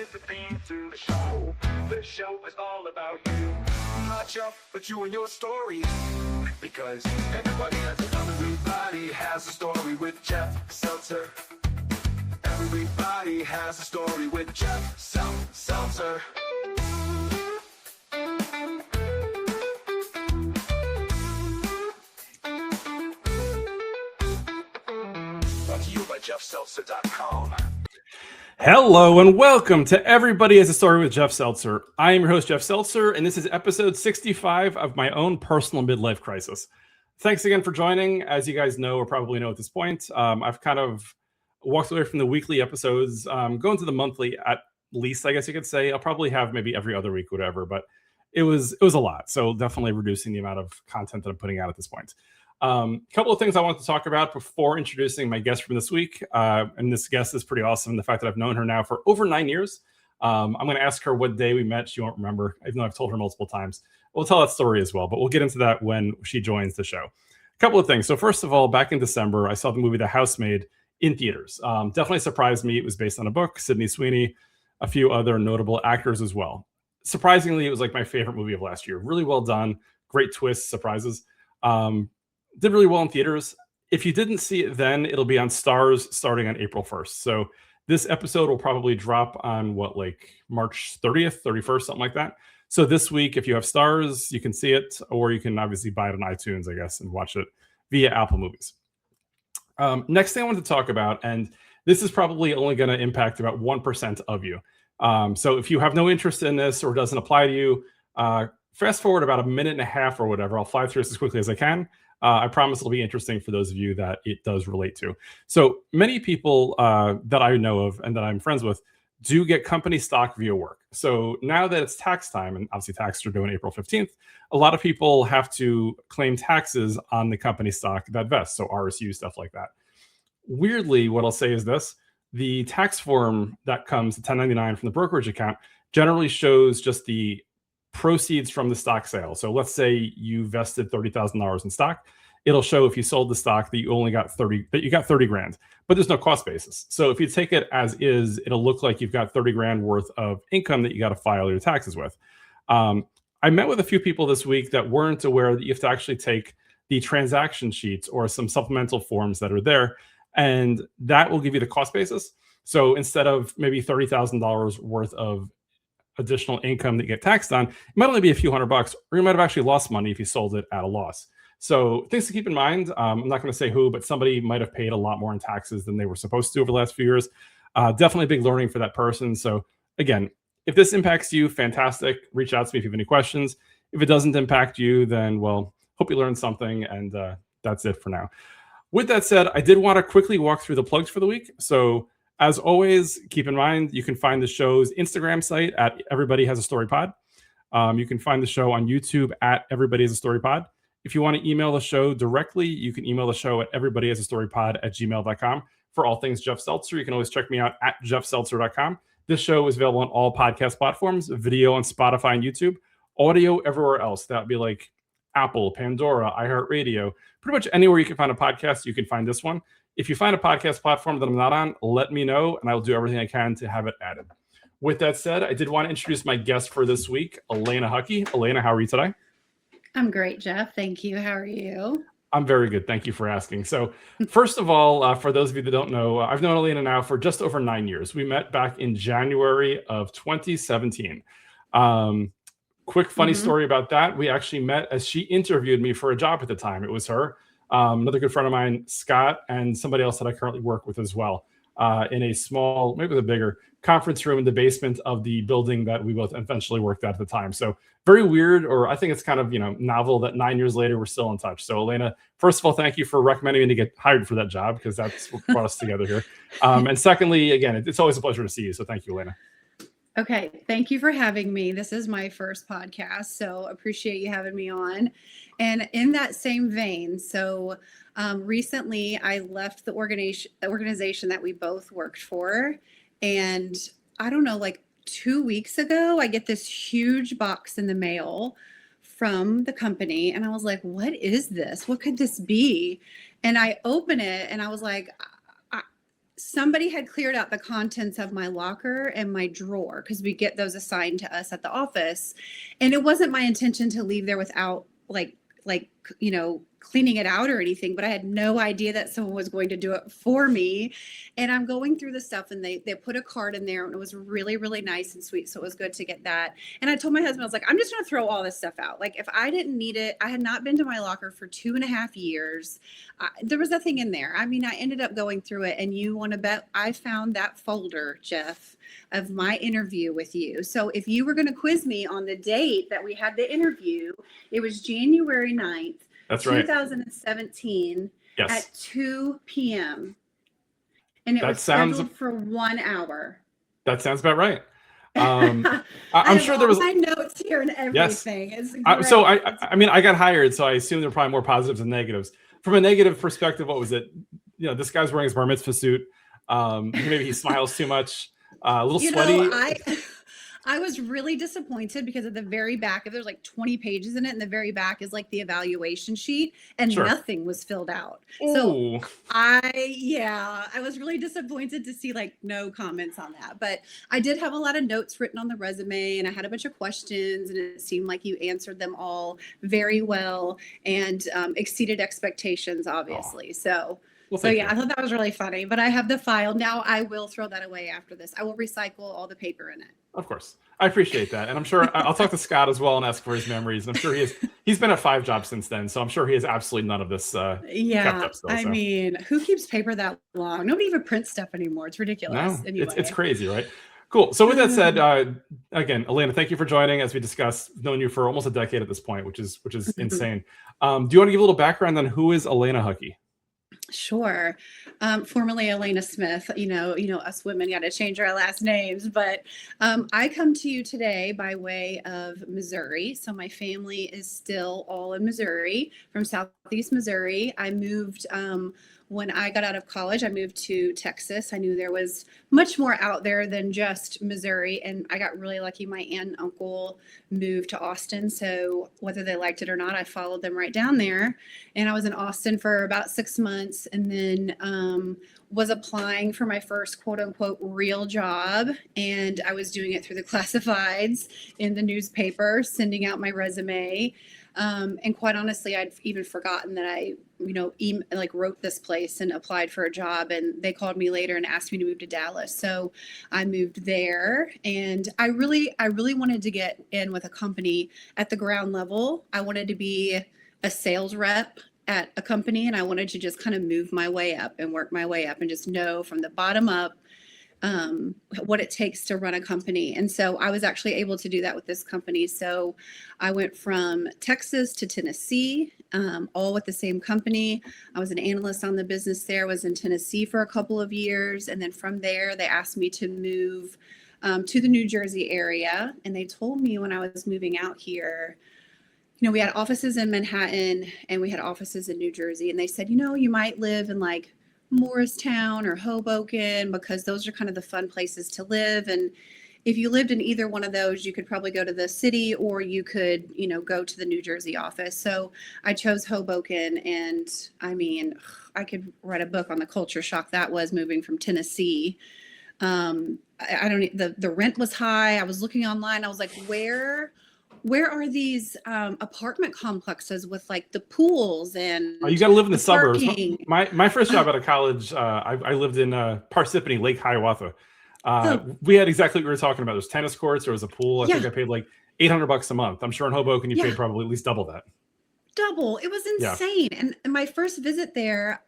is the theme to the show. The show is all about you, not you, but you and your story. Because everybody has a story with Jeff Seltzer. Everybody has a story with Jeff Seltzer. Brought to you by JeffSeltzer.com. Hello and welcome to Everybody Has a Story with Jeff Seltzer. I am your host, Jeff Seltzer, and this is episode 65 of my own personal midlife crisis. Thanks again for joining. As you guys know or probably know at this point, I've kind of walked away from the weekly episodes, going to the monthly at least, I guess you could say. I'll probably have maybe every other week, whatever, but it was a lot. So definitely reducing the amount of content that I'm putting out at this point. A couple of things I wanted to talk about before introducing my guest from this week. And this guest is pretty awesome. The fact that I've known her now for over 9 years. I'm going to ask her what day we met. She won't remember, even though I've told her multiple times. We'll tell that story as well, but we'll get into that when she joins the show. A couple of things. So first of all, back in December, I saw the movie The Housemaid in theaters. Definitely surprised me. It was based on a book, Sydney Sweeney, a few other notable actors as well. Surprisingly, it was like my favorite movie of last year. Really well done. Great twists, surprises. Did really well in theaters. If you didn't see it then, it'll be on Stars starting on April 1st. So this episode will probably drop on March 30th, 31st, something like that. So this week, if you have Stars, you can see it, or you can obviously buy it on iTunes, I guess, and watch it via Apple Movies. Next thing I wanted to talk about, and this is probably only going to impact about 1% of you. So if you have no interest in this or doesn't apply to you, fast forward about a minute and a half or whatever. I'll fly through this as quickly as I can. I promise it'll be interesting for those of you that it does relate to. So many people that I know of and that I'm friends with do get company stock via work. So now that it's tax time, and obviously taxes are due on April 15th, a lot of people have to claim taxes on the company stock that vests, so RSU, stuff like that. Weirdly, what I'll say is this: the tax form that comes, the 1099 from the brokerage account, generally shows just the proceeds from the stock sale. So let's say you vested $30,000 in stock. It'll show if you sold the stock that you only got 30, that you got 30 grand, but there's no cost basis. So if you take it as is, it'll look like you've got 30 grand worth of income that you got to file your taxes with. I met with a few people this week that weren't aware that you have to actually take the transaction sheets or some supplemental forms that are there, and that will give you the cost basis. So instead of maybe $30,000 worth of additional income that you get taxed on, it might only be a few $100, or you might have actually lost money if you sold it at a loss. So things to keep in mind. I'm not going to say who, but somebody might have paid a lot more in taxes than they were supposed to over the last few years. Definitely a big learning for that person. So again, if this impacts you, fantastic. Reach out to me if you have any questions. If it doesn't impact you, then, well, hope you learned something, and that's it for now. With that said, I did want to quickly walk through the plugs for the week. So as always, keep in mind, you can find the show's Instagram site at Everybody Has a Story Pod. You can find the show on YouTube at Everybody Has a Story Pod. If you want to email the show directly, you can email the show at everybodyhasastorypod@gmail.com. For all things Jeff Seltzer, you can always check me out at jeffseltzer.com. This show is available on all podcast platforms, video on Spotify and YouTube, audio everywhere else. That would be like Apple, Pandora, iHeartRadio. Pretty much anywhere you can find a podcast, you can find this one. If you find a podcast platform that I'm not on, let me know, and I'll do everything I can to have it added. With that said, I did want to introduce my guest for this week, Alaina Hucke. Alaina, how are you today? I'm great, Jeff. Thank you. How are you? I'm very good. Thank you for asking. So first of all, for those of you that don't know, I've known Alaina now for just over 9 years. We met back in January of 2017. Quick funny story about that. We actually met as she interviewed me for a job at the time. It was her, another good friend of mine, Scott, and somebody else that I currently work with as well, in a small, maybe the bigger conference room in the basement of the building that we both eventually worked at the time. So very weird, or I think it's kind of, novel that 9 years later we're still in touch. So Alaina, first of all, thank you for recommending me to get hired for that job, because that's what brought us together here. And secondly, again, it's always a pleasure to see you. So thank you, Alaina. Okay. Thank you for having me. This is my first podcast, so appreciate you having me on. And in that same vein, so recently I left the organization that we both worked for. And I don't know, like 2 weeks ago, I get this huge box in the mail from the company. And I was like, what is this? What could this be? And I open it and I was like, somebody had cleared out the contents of my locker and my drawer because we get those assigned to us at the office. And it wasn't my intention to leave there without cleaning it out or anything, but I had no idea that someone was going to do it for me. And I'm going through the stuff, and they put a card in there, and it was really, really nice and sweet. So it was good to get that. And I told my husband, I was like, I'm just going to throw all this stuff out. Like, if I didn't need it, I had not been to my locker for 2.5 years. There was nothing in there. I mean, I ended up going through it, and you want to bet I found that folder, Jeff, of my interview with you. So if you were going to quiz me on the date that we had the interview, it was January 9th. That's right. 2017 Yes. at 2 p.m. And it That was scheduled for 1 hour. That sounds about right. I I'm sure there was my notes here and everything. Yes. It's So I mean, I got hired, so I assume there are probably more positives than negatives. From a negative perspective, what was it? This guy's wearing his bar mitzvah suit. Maybe he smiles too much. A little sweaty. I was really disappointed because at the very back, there's like 20 pages in it, and the very back is like the evaluation sheet, and nothing was filled out. Ooh. So I was really disappointed to see like no comments on that. But I did have a lot of notes written on the resume, and I had a bunch of questions, and it seemed like you answered them all very well and exceeded expectations, obviously. So. Well, I thought that was really funny, but I have the file. Now I will throw that away after this. I will recycle all the paper in it. Of course. I appreciate that. And I'm sure I'll talk to Scott as well and ask for his memories. And I'm sure he's been at 5 jobs since then. So I'm sure he has absolutely none of this kept up still. I mean, who keeps paper that long? Nobody even prints stuff anymore. It's ridiculous. No, anyway. it's crazy, right? Cool. So with that said, again, Alaina, thank you for joining. As we discussed, I've known you for almost a decade at this point, which is insane. Do you want to give a little background on who is Alaina Hucke? Sure. Formerly Alaina Smith, us women got to change our last names, but I come to you today by way of Missouri. So my family is still all in Missouri, from Southeast Missouri. I moved when I got out of college. I moved to Texas. I knew there was much more out there than just Missouri, and I got really lucky. My aunt and uncle moved to Austin, so whether they liked it or not, I followed them right down there. And I was in Austin for about 6 months, and then was applying for my first quote unquote real job. And I was doing it through the classifieds in the newspaper, sending out my resume. And quite honestly, I'd even forgotten that I, wrote this place and applied for a job, and they called me later and asked me to move to Dallas. So I moved there, and I really wanted to get in with a company at the ground level. I wanted to be a sales rep at a company, and I wanted to just kind of move my way up and work my way up and just know from the bottom up what it takes to run a company. And so I was actually able to do that with this company. So I went from Texas to Tennessee, all with the same company. I was an analyst on the business there, was in Tennessee for a couple of years. And then from there, they asked me to move to the New Jersey area. And they told me when I was moving out here, we had offices in Manhattan and we had offices in New Jersey. And they said, you might live in like Morristown or Hoboken, because those are kind of the fun places to live. And if you lived in either one of those, you could probably go to the city, or you could, go to the New Jersey office. So I chose Hoboken, and I mean, I could write a book on the culture shock that was moving from Tennessee. The rent was high. I was looking online. I was like, where are these apartment complexes with like the pools and you got to live in the suburbs. parking? My first job out of college, I lived in Parsippany, Lake Hiawatha. We had exactly what we were talking about. There's tennis courts. There was a pool. I think I paid like $800 a month. I'm sure in Hoboken you paid probably at least double that. Double. It was insane. And my first visit there,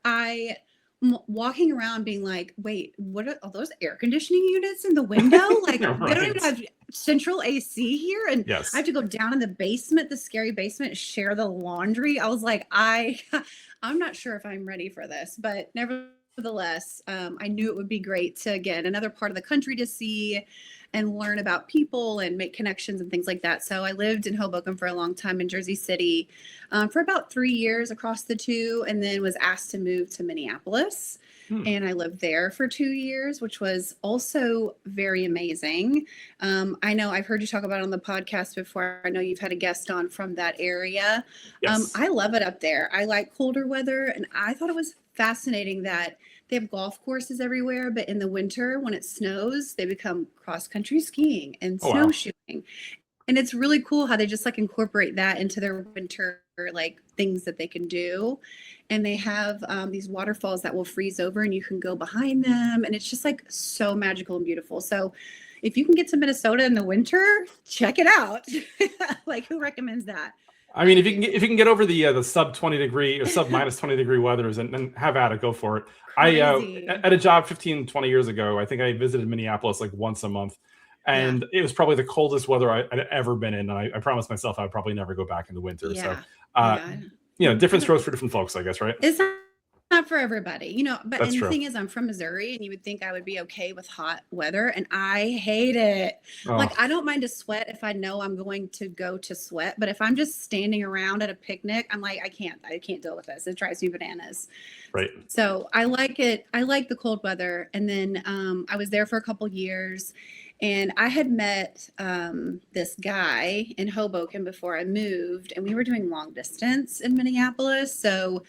walking around being like, wait, what are those air conditioning units in the window? Like Right. They don't even have central AC here. And Yes. I have to go down in the basement, the scary basement, share the laundry. I was like, I'm not sure if I'm ready for this, but nevertheless, I knew it would be great to, again, another part of the country to see and learn about people and make connections and things like that. So I lived in Hoboken for a long time, in Jersey City for about 3 years across the two, and then was asked to move to Minneapolis. And I lived there for 2 years, which was also very amazing. I know I've heard you talk about it on the podcast before. I know you've had a guest on from that area. Yes. I love it up there. I like colder weather, and I thought it was fascinating that they have golf courses everywhere, but in the winter when it snows, they become cross-country skiing and Oh, wow. snowshoeing. And it's really cool how they just like incorporate that into their winter like things that they can do. And they have these waterfalls that will freeze over and you can go behind them. And it's just like so magical and beautiful. So if you can get to Minnesota in the winter, check it out. Like, who recommends that? I mean, if you can get over the sub 20 degree or sub minus 20 degree weathers and have at it, go for it. Crazy. I at a job 15, 20 years ago, I think I visited Minneapolis like once a month. And it was probably the coldest weather I'd ever been in. And I promised myself I'd probably never go back in the winter. Yeah. So, different strokes for different folks, I guess, right? It's not for everybody, but That's and true. the thing is, I'm from Missouri, and you would think I would be okay with hot weather, and I hate it. Oh. Like, I don't mind to sweat if I know I'm going to go to sweat, but if I'm just standing around at a picnic, I'm like, I can't deal with this. It drives me bananas. Right. So I like it. I like the cold weather. And then I was there for a couple years, and I had met this guy in Hoboken before I moved, and we were doing long distance in Minneapolis. So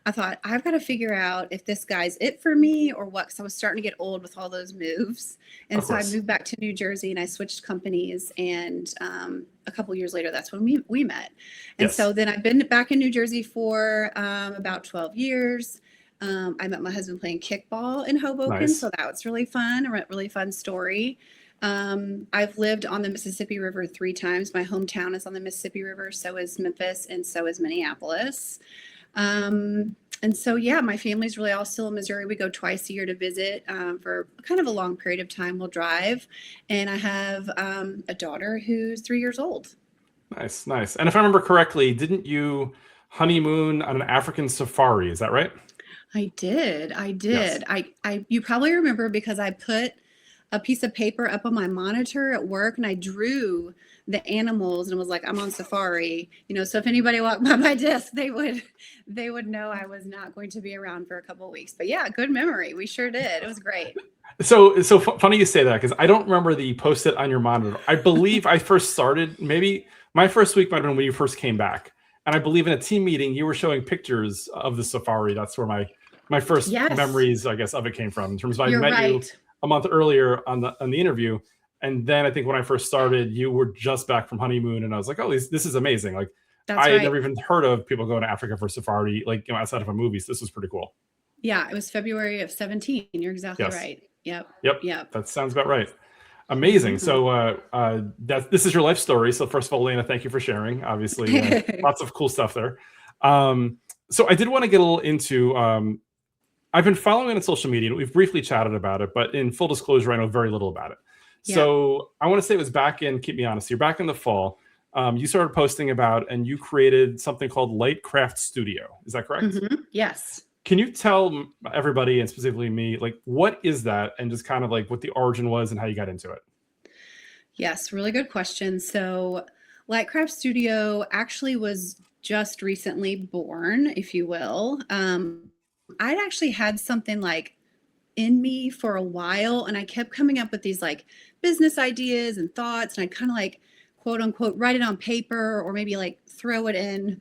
I thought, I've got to figure out if this guy's it for me or what, because I was starting to get old with all those moves. And so I moved back to New Jersey and I switched companies. And a couple years later, that's when we met. And so then I've been back in New Jersey for about 12 years. I met my husband playing kickball in Hoboken. Nice. So that was really fun, a really fun story. I've lived on the Mississippi River 3 times. My hometown is on the Mississippi River. So is Memphis and so is Minneapolis. And so, my family's really all still in Missouri. We go twice a year to visit for kind of a long period of time. We'll drive. And I have a daughter who's 3 years old. Nice. And if I remember correctly, didn't you honeymoon on an African safari? Is that right? I did. Yes. You probably remember because I put a piece of paper up on my monitor at work and I drew the animals and was like, I'm on safari, so if anybody walked by my desk, they would know I was not going to be around for a couple of weeks. But yeah, good memory. We sure did. It was great. So funny you say that, because I don't remember the post-it on your monitor. I believe I first started, maybe my first week might have been when you first came back. And I believe in a team meeting, you were showing pictures of the safari. That's where my first memories, I guess, of it came from. In terms of I met you a month earlier on the interview. And then I think when I first started, you were just back from honeymoon. And I was like, oh, this is amazing. Like, I had never even heard of people going to Africa for safari, like, outside of a movie. So this was pretty cool. Yeah, it was February of 2017. You're exactly right. Yep. That sounds about right. Amazing. Mm-hmm. So this is your life story. So first of all, Alaina, thank you for sharing. Obviously, lots of cool stuff there. So I did want to get a little into, I've been following it on social media. We've briefly chatted about it, but in full disclosure, I know very little about it. Yeah. So I want to say it was back in, keep me honest, you're back in the fall. You started posting about, and you created something called Lightcraft Studio. Is that correct? Mm-hmm. Yes. Can you tell everybody, and specifically me, like, what is that, and just kind of like what the origin was and how you got into it? Yes, really good question. So Lightcraft Studio actually was just recently born, if you will. I'd actually had something like in me for a while, and I kept coming up with these like business ideas and thoughts, and I'd kind of like, quote unquote, write it on paper or maybe like throw it in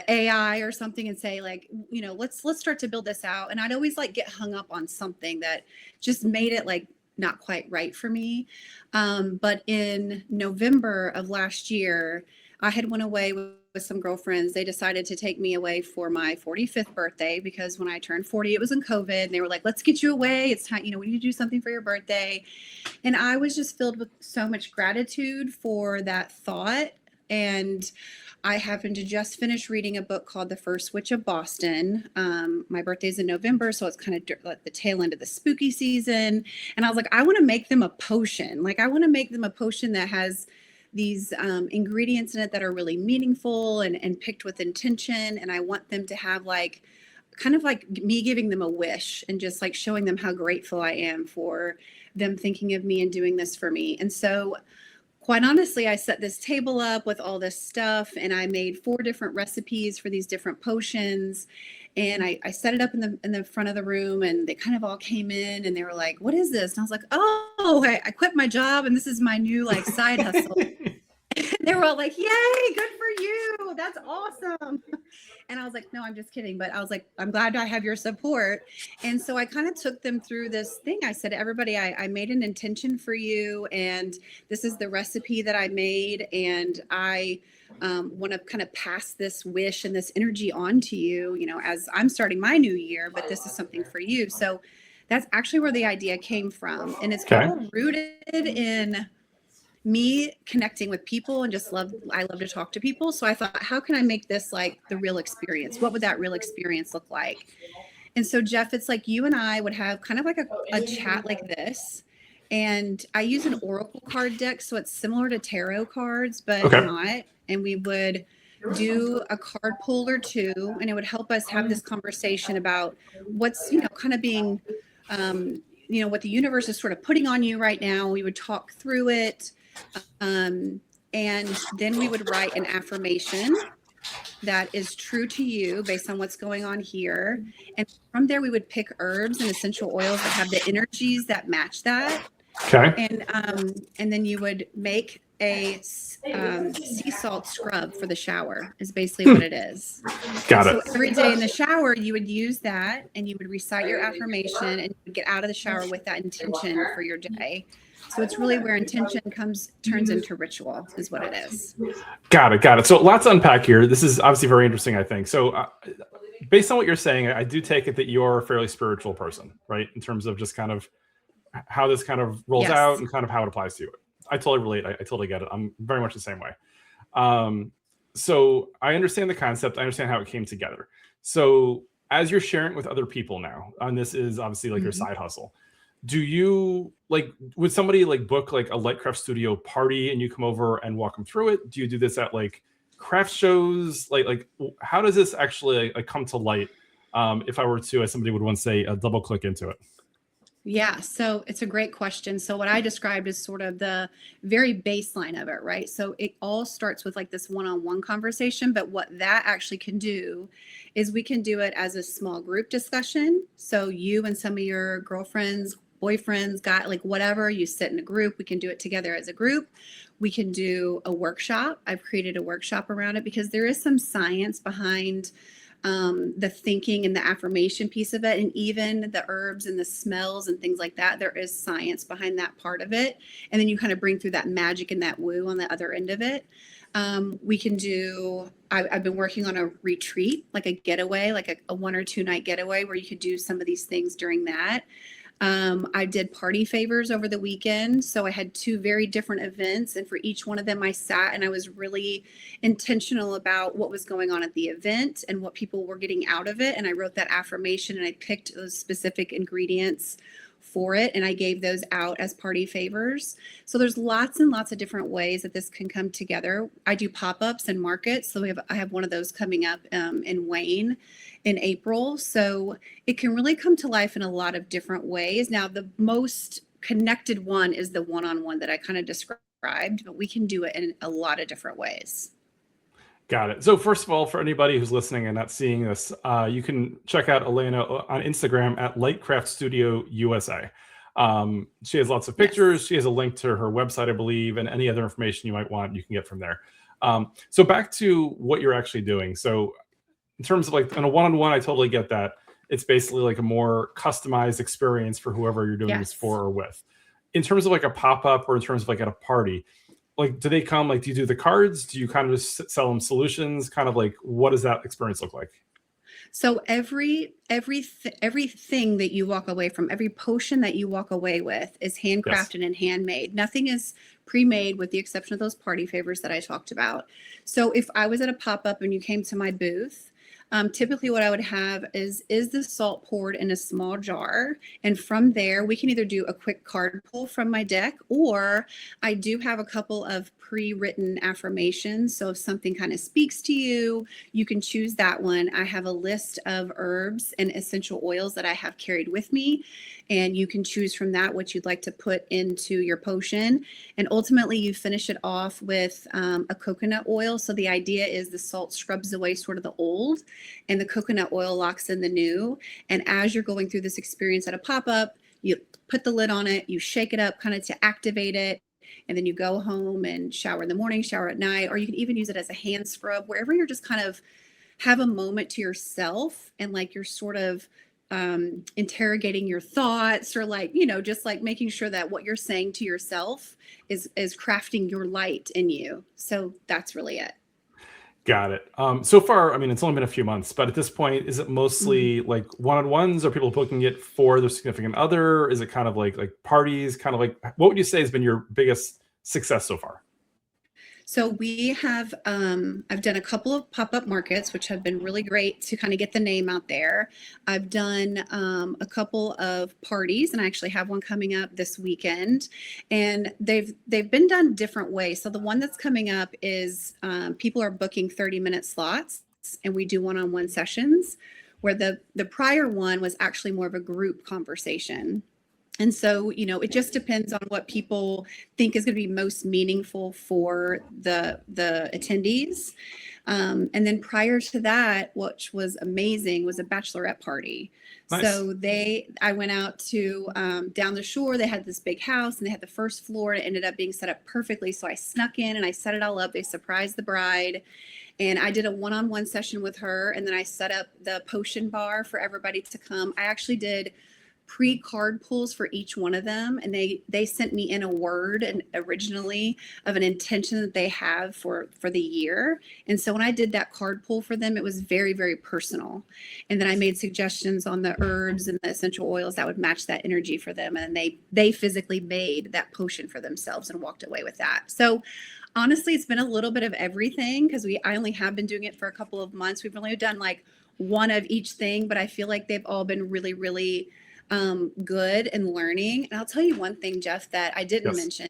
AI or something and say like, let's start to build this out. And I'd always like get hung up on something that just made it like not quite right for me. But in November of last year, I had went away with some girlfriends. They decided to take me away for my 45th birthday because when I turned 40, it was in COVID. And they were like, let's get you away. It's time, we need to do something for your birthday. And I was just filled with so much gratitude for that thought. And I happened to just finish reading a book called The First Witch of Boston. My birthday's in November, so it's kind of like the tail end of the spooky season. And I was like, I want to make them a potion. Like, I want to make them a potion that has these ingredients in it that are really meaningful and picked with intention. And I want them to have like, kind of like me giving them a wish and just like showing them how grateful I am for them thinking of me and doing this for me. And so quite honestly, I set this table up with all this stuff and I made 4 different recipes for these different potions. And I set it up in the front of the room and they kind of all came in and they were like, what is this? And I was like, oh, I quit my job and this is my new like side hustle. They were all like, yay, good for you. That's awesome. And I was like, no, I'm just kidding. But I was like, I'm glad I have your support. And so I kind of took them through this thing. I said, everybody, I made an intention for you. And this is the recipe that I made. And I want to kind of pass this wish and this energy on to you, as I'm starting my new year, but this is something for you. So that's actually where the idea came from. And it's all rooted in me connecting with people and I love to talk to people. So I thought, how can I make this like the real experience? What would that real experience look like? And so Jeff, it's like you and I would have kind of like a chat like this. And I use an oracle card deck. So it's similar to tarot cards, but not. And we would do a card pull or two, and it would help us have this conversation about what's, kind of being, what the universe is sort of putting on you right now. We would talk through it. And then we would write an affirmation that is true to you based on what's going on here. And from there, we would pick herbs and essential oils that have the energies that match that. Okay. And then you would make a sea salt scrub for the shower is basically what it is. Got it. So every day in the shower, you would use that and you would recite your affirmation and you would get out of the shower with that intention for your day. So it's really where intention turns into ritual is what it is. Got it. So lots to unpack here. This is obviously very interesting, I think. So based on what you're saying, I do take it that you're a fairly spiritual person, right? In terms of just kind of how this kind of rolls out and kind of how it applies to you. I totally relate. I totally get it. I'm very much the same way. So I understand the concept. I understand how it came together. So as you're sharing with other people now, and this is obviously like your side hustle, do you would somebody book like a Lightcraft Studio party and you come over and walk them through it? Do you do this at craft shows? Like how does this actually come to light? If I were to, as somebody would once say, double click into it. Yeah, so it's a great question. So what I described is sort of the very baseline of it, right? So it all starts with this one-on-one conversation, but what that actually can do is we can do it as a small group discussion. So you and some of your girlfriends, boyfriends, whatever, you sit in a group, we can do it together as a group. We can do a workshop. I've created a workshop around it because there is some science behind the thinking and the affirmation piece of it, and even the herbs and the smells and things like that. There is science behind that part of it. And then you kind of bring through that magic and that woo on the other end of it. We can do, I've been working on a retreat, like a getaway, like a 1 or 2 night getaway where you could do some of these things during that. I did party favors over the weekend. So I had 2 very different events, and for each one of them I sat and I was really intentional about what was going on at the event and what people were getting out of it. And I wrote that affirmation and I picked those specific ingredients for it and I gave those out as party favors. So there's lots and lots of different ways that this can come together. I do pop-ups and markets. So I have one of those coming up in Wayne in April. So it can really come to life in a lot of different ways. Now, the most connected one is the one-on-one that I kind of described, but we can do it in a lot of different ways. Got it. So first of all, for anybody who's listening and not seeing this, you can check out Alaina on Instagram at Lightcraft Studio USA. She has lots of pictures. She has a link to her website, I believe, and any other information you might want, you can get from there. So back to what you're actually doing. So in terms of in a one-on-one, I totally get that. It's basically a more customized experience for whoever you're doing this for or with. In terms of a pop-up or in terms of at a party, do they come, do you do the cards? Do you kind of just sell them solutions? Kind of what does that experience look like? So everything that you walk away from, every potion that you walk away with is handcrafted and handmade. Nothing is pre-made with the exception of those party favors that I talked about. So if I was at a pop-up and you came to my booth, typically what I would have is the salt poured in a small jar. And from there, we can either do a quick card pull from my deck, or I do have a couple of pre-written affirmations. So if something kind of speaks to you, you can choose that one. I have a list of herbs and essential oils that I have carried with me, and you can choose from that what you'd like to put into your potion. And ultimately, you finish it off with a coconut oil. So the idea is the salt scrubs away sort of the old, and the coconut oil locks in the new. And as you're going through this experience at a pop-up, you put the lid on it, you shake it up kind of to activate it, and then you go home and shower in the morning, shower at night, or you can even use it as a hand scrub, wherever you're just kind of have a moment to yourself and like you're sort of interrogating your thoughts or like, just like making sure that what you're saying to yourself is crafting your light in you. So that's really it. Got it. So far, I mean, it's only been a few months, but at this point, is it Mhm. mostly like one-on-ones? Are people booking it for their significant other? Is it kind of like parties? Kind of like, what would you say has been your biggest success so far? So we have, I've done a couple of pop-up markets, which have been really great to kind of get the name out there. I've done a couple of parties, and I actually have one coming up this weekend. And they've been done different ways. So the one that's coming up is people are booking 30-minute slots, and we do one-on-one sessions. Where the prior one was actually more of a group conversation. And so, it just depends on what people think is going to be most meaningful for the attendees. And then prior to that, which was amazing, was a bachelorette party. Nice. So I went out to down the shore. They had this big house and they had the first floor, and it ended up being set up perfectly. So I snuck in and I set it all up. They surprised the bride. And I did a one-on-one session with her. And then I set up the potion bar for everybody to come. I actually did pre-card pulls for each one of them, and they sent me in a word and originally of an intention that they have for the year. And so when I did that card pull for them, it was very, very personal. And then I made suggestions on the herbs and the essential oils that would match that energy for them, and they physically made that potion for themselves and walked away with that. So honestly, it's been a little bit of everything because I only have been doing it for a couple of months. We've only done like one of each thing, but I feel like they've all been really, really good and learning. And I'll tell you one thing, Jeff, that I didn't mention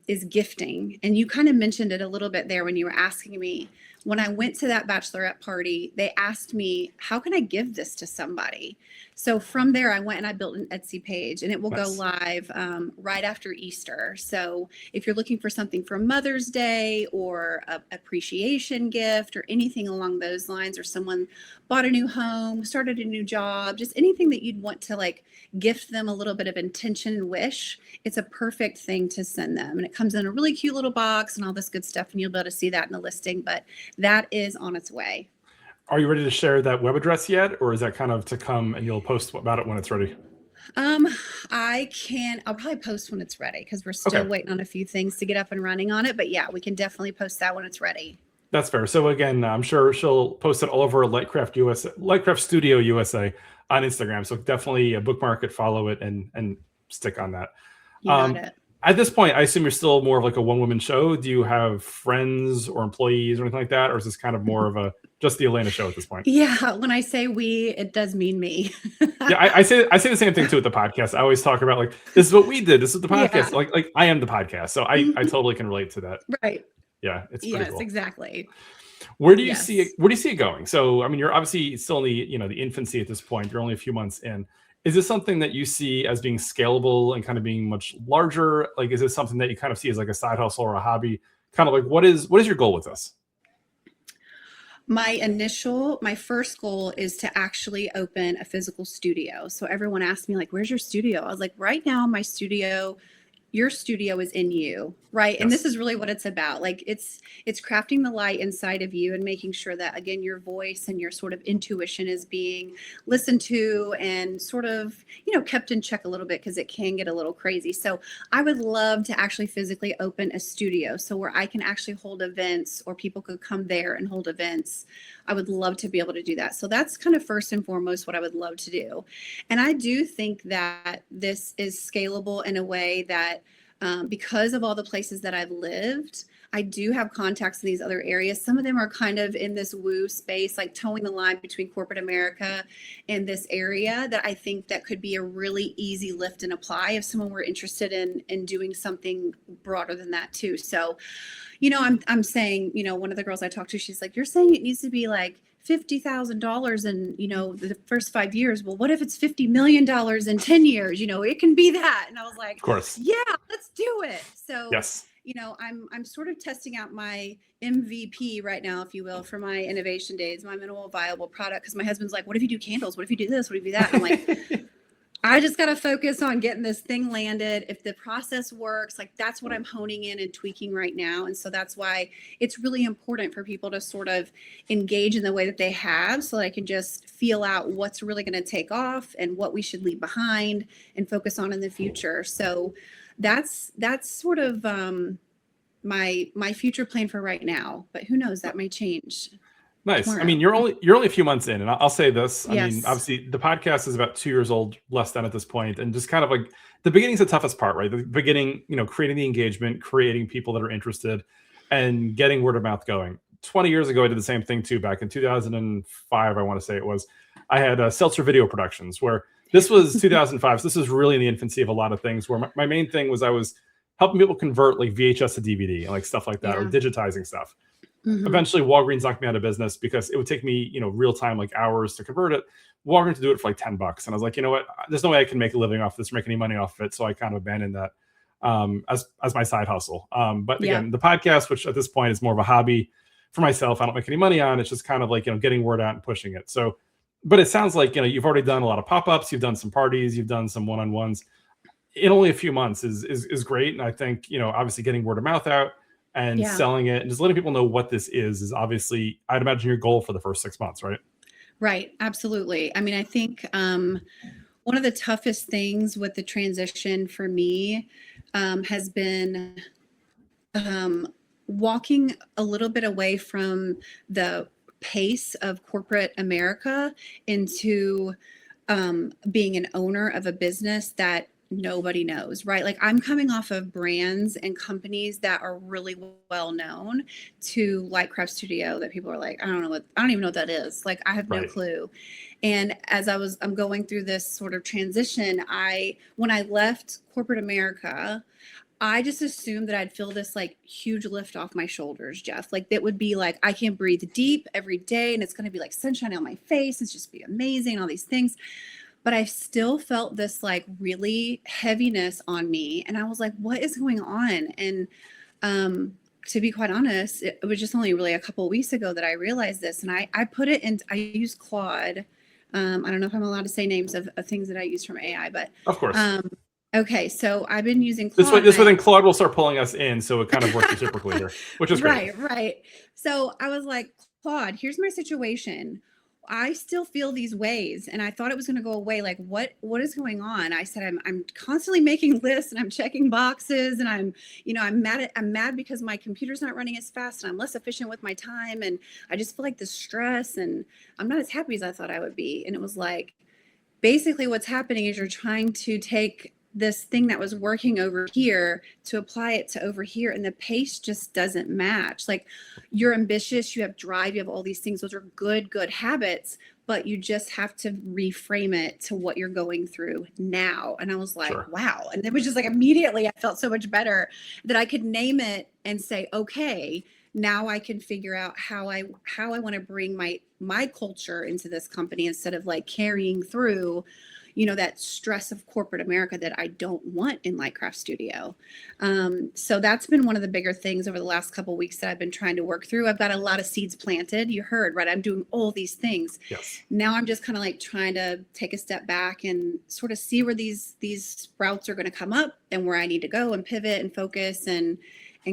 is gifting. And you kind of mentioned it a little bit there when you were asking me. When I went to that bachelorette party, they asked me, how can I give this to somebody? So from there, I went and I built an Etsy page, and it will go live right after Easter. So if you're looking for something for Mother's Day or a appreciation gift or anything along those lines, or someone bought a new home, started a new job, just anything that you'd want to like gift them a little bit of intention and wish, it's a perfect thing to send them. And it comes in a really cute little box and all this good stuff, and you'll be able to see that in the listing, but that is on its way. Are you ready to share that web address yet, or is that kind of to come and you'll post about it when it's ready? I'll probably post when it's ready because we're still waiting on a few things to get up and running on it, but yeah, we can definitely post that when it's ready. That's fair. So again, I'm sure she'll post it all over Lightcraft Studio USA on Instagram. So definitely bookmark it, follow it, and stick on that. You got it. At this point, I assume you're still more of like a one-woman show. Do you have friends or employees or anything like that? Or is this kind of more of just the Alaina show at this point? Yeah. When I say we, it does mean me. Yeah, I say the same thing too with the podcast. I always talk about like, this is what we did. This is the podcast. Yeah. Like I am the podcast. So I totally can relate to that. Right. Yeah. It's pretty cool. Yes, exactly. Where do you see it? Where do you see it going? So, I mean, you're obviously still in the infancy at this point. You're only a few months in. Is this something that you see as being scalable and kind of being much larger? Like, is this something that you kind of see as like a side hustle or a hobby? Kind of like, what is your goal with this? My first goal is to actually open a physical studio. So everyone asked me like, where's your studio? I was like, right now, your studio is in you, right? Yes. And this is really what it's about. Like it's crafting the light inside of you and making sure that, again, your voice and your sort of intuition is being listened to and sort of, kept in check a little bit because it can get a little crazy. So I would love to actually physically open a studio so where I can actually hold events or people could come there and hold events. I would love to be able to do that. So that's kind of first and foremost what I would love to do. And I do think that this is scalable in a way that because of all the places that I've lived, I do have contacts in these other areas. Some of them are kind of in this woo space, like towing the line between corporate America and this area that I think that could be a really easy lift and apply if someone were interested in doing something broader than that too. So, I'm saying, one of the girls I talked to, she's like, you're saying it needs to be like $50,000 in, the first 5 years. Well, what if it's $50 million in 10 years? It can be that. And I was like, of course, yeah, let's do it. So, yes. I'm sort of testing out my MVP right now, if you will, for my innovation days, my minimal viable product. Because my husband's like, what if you do candles? What if you do this? What if you do that? I'm like, I just got to focus on getting this thing landed. If the process works, like that's what I'm honing in and tweaking right now. And so that's why it's really important for people to sort of engage in the way that they have, so I can just feel out what's really going to take off and what we should leave behind and focus on in the future. So that's sort of my future plan for right now, but who knows, that may change. Nice. Tomorrow. I mean, you're only a few months in, and I'll say this. I mean, Yes. obviously, the podcast is about 2 years old, less than at this point, and just kind of like the beginning's the toughest part, right? The beginning, creating the engagement, creating people that are interested, and getting word of mouth going. 20 years ago, I did the same thing too. Back in 2005, I want to say it was. I had Seltzer Video Productions, where this was 2005. So this was really in the infancy of a lot of things. Where my main thing was I was helping people convert like VHS to DVD and like stuff like that, or digitizing stuff. Eventually, Walgreens knocked me out of business because it would take me, real time, like hours to convert it. Walgreens to do it for like $10. And I was like, you know what? There's no way I can make a living off this or make any money off of it. So I kind of abandoned that as my side hustle. But again, the podcast, which at this point is more of a hobby for myself, I don't make any money on. It's just kind of like, getting word out and pushing it. So, but it sounds like, you've already done a lot of pop-ups. You've done some parties. You've done some one-on-ones. In only a few months is great. And I think, obviously getting word of mouth out and selling it and just letting people know what this is obviously, I'd imagine, your goal for the first 6 months, right? Right. Absolutely. I mean, I think one of the toughest things with the transition for me has been walking a little bit away from the pace of corporate America into being an owner of a business that nobody knows, right? Like I'm coming off of brands and companies that are really well known to Lightcraft Studio that people are like, I don't even know what that is. Like I have no clue. And as I'm going through this sort of transition, when I left corporate America, I just assumed that I'd feel this like huge lift off my shoulders, Jeff. Like that would be like, I can breathe deep every day and it's going to be like sunshine on my face. It's just be amazing, all these things. But I still felt this like really heaviness on me. And I was like, what is going on? And to be quite honest, it was just only really a couple of weeks ago that I realized this. And I put it in, I use Claude. I don't know if I'm allowed to say names of things that I use from AI, but of course. Okay, so I've been using Claude. This way then Claude will start pulling us in, so it kind of works reciprocally here, which is great. Right. So I was like, Claude, here's my situation. I still feel these ways, and I thought it was going to go away. Like, what is going on? I said, I'm constantly making lists and I'm checking boxes, and I'm mad because my computer's not running as fast and I'm less efficient with my time, and I just feel like the stress, and I'm not as happy as I thought I would be. And it was like, basically, what's happening is you're trying to take this thing that was working over here to apply it to over here, and the pace just doesn't match. Like you're ambitious, you have drive, you have all these things. Those are good habits, but you just have to reframe it to what you're going through now. And I was like, wow. And it was just like immediately I felt so much better that I could name it and say, okay, now I can figure out how I want to bring my culture into this company instead of like carrying through that stress of corporate America that I don't want in Lightcraft Studio. So that's been one of the bigger things over the last couple of weeks that I've been trying to work through. I've got a lot of seeds planted. You heard, right? I'm doing all these things. Yes. Now I'm just kind of like trying to take a step back and sort of see where these sprouts are going to come up and where I need to go and pivot and focus and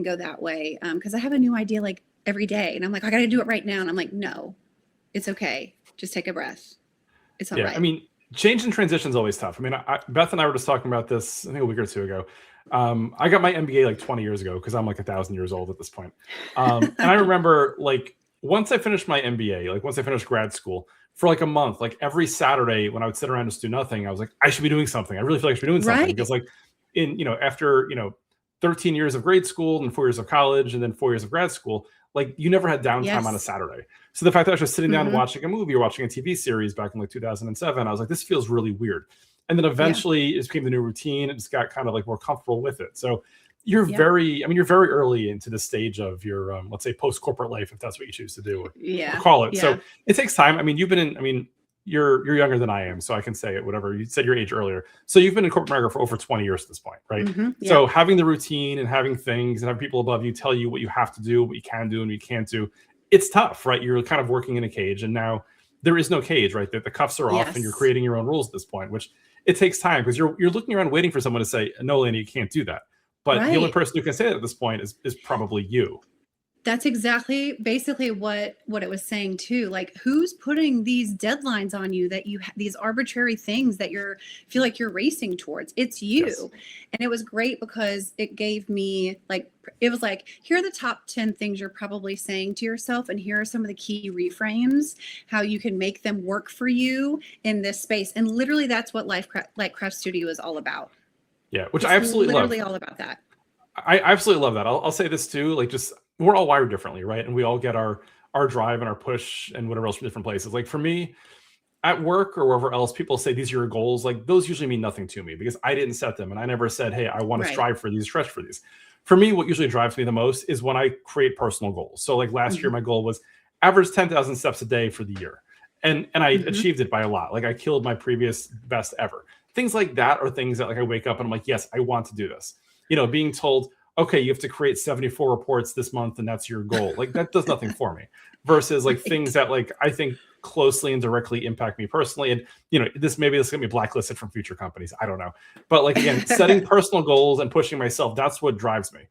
go that way. Because I have a new idea like every day. And I'm like, I got to do it right now. And I'm like, no, it's okay. Just take a breath. It's all right. I mean, change and transition is always tough. I mean, Beth and I were just talking about this, I think a week or two ago. I got my MBA like 20 years ago because I'm like 1,000 years old at this point. And I remember like once I finished my MBA, like once I finished grad school, for like a month, like every Saturday when I would sit around and just do nothing, I was like, I should be doing something. I really feel like I should be doing something. Because like after 13 years of grade school and 4 years of college and then 4 years of grad school, like you never had downtime on a Saturday. So the fact that I was just sitting down and watching a movie or watching a TV series back in like 2007, I was like, this feels really weird. And then eventually it became the new routine. It just got kind of like more comfortable with it. So you're very early into the stage of your, let's say post-corporate life, if that's what you choose to do or call it. So it takes time. I mean, you're younger than I am, so I can say it, whatever. You said your age earlier. So you've been in corporate America for over 20 years at this point, right? So having the routine and having things and having people above you tell you what you have to do, what you can do and what you can't do, it's tough, right? You're kind of working in a cage, and now there is no cage, right? The cuffs are off and you're creating your own rules at this point, which it takes time because you're looking around waiting for someone to say, no, Alaina, you can't do that. But the only Right. person who can say that at this point is probably you. That's exactly basically what it was saying too. Like, who's putting these deadlines on you that you these arbitrary things that feel like you're racing towards? It's you. Yes. And it was great because it gave me it was like, here are the top 10 things you're probably saying to yourself, and here are some of the key reframes, how you can make them work for you in this space. And literally that's what Lightcraft Studio is all about. Yeah, which It's I absolutely love. literally all about that. I absolutely love that. I'll say this too, like, just we're all wired differently, right? And we all get our drive and our push and whatever else from different places. Like for me, at work or wherever else, people say these are your goals. Like those usually mean nothing to me because I didn't set them, and I never said, hey, I want to Right. strive for these, stretch for these. For me, what usually drives me the most is when I create personal goals. So like last year, my goal was average 10,000 steps a day for the year. And I achieved it by a lot. Like I killed my previous best ever. Things like that are things that like I wake up and I'm like, yes, I want to do this. You know, being told, okay, you have to create 74 reports this month and that's your goal. Like that does nothing for me versus like things that like I think closely and directly impact me personally. And, you know, this gonna be blacklisted from future companies. I don't know. But like, again, setting personal goals and pushing myself, that's what drives me.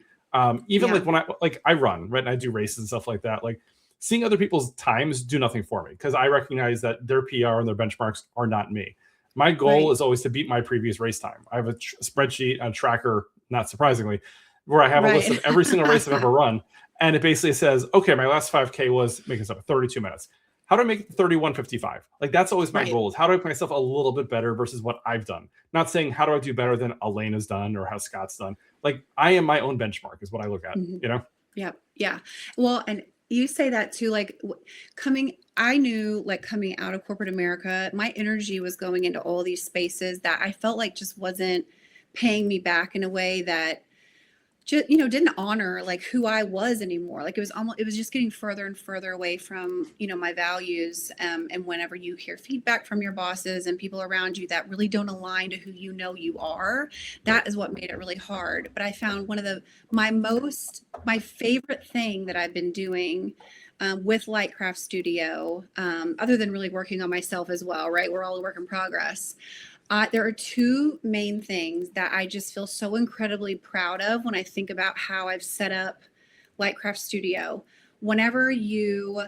Even like when I run, right? And I do races and stuff like that. Like seeing other people's times do nothing for me because I recognize that their PR and their benchmarks are not me. My goal is always to beat my previous race time. I have a spreadsheet, a tracker, not surprisingly, where I have a list of every single race I've ever run. And it basically says, okay, my last 5K was making stuff 32 minutes. How do I make it 31:55? Like that's always my goal is how do I make myself a little bit better versus what I've done? Not saying how do I do better than Alaina's done or how Scott's done. Like I am my own benchmark is what I look at, you know? Yeah. Well, and you say that too, like I knew like coming out of corporate America, my energy was going into all these spaces that I felt like just wasn't paying me back in a way that just, didn't honor like who I was anymore. Like it was just getting further and further away from, my values. And whenever you hear feedback from your bosses and people around you that really don't align to who you are, that is what made it really hard. But I found one of my favorite thing that I've been doing with Lightcraft Studio, other than really working on myself as well, right? We're all a work in progress. There are two main things that I just feel so incredibly proud of when I think about how I've set up Lightcraft Studio. Whenever you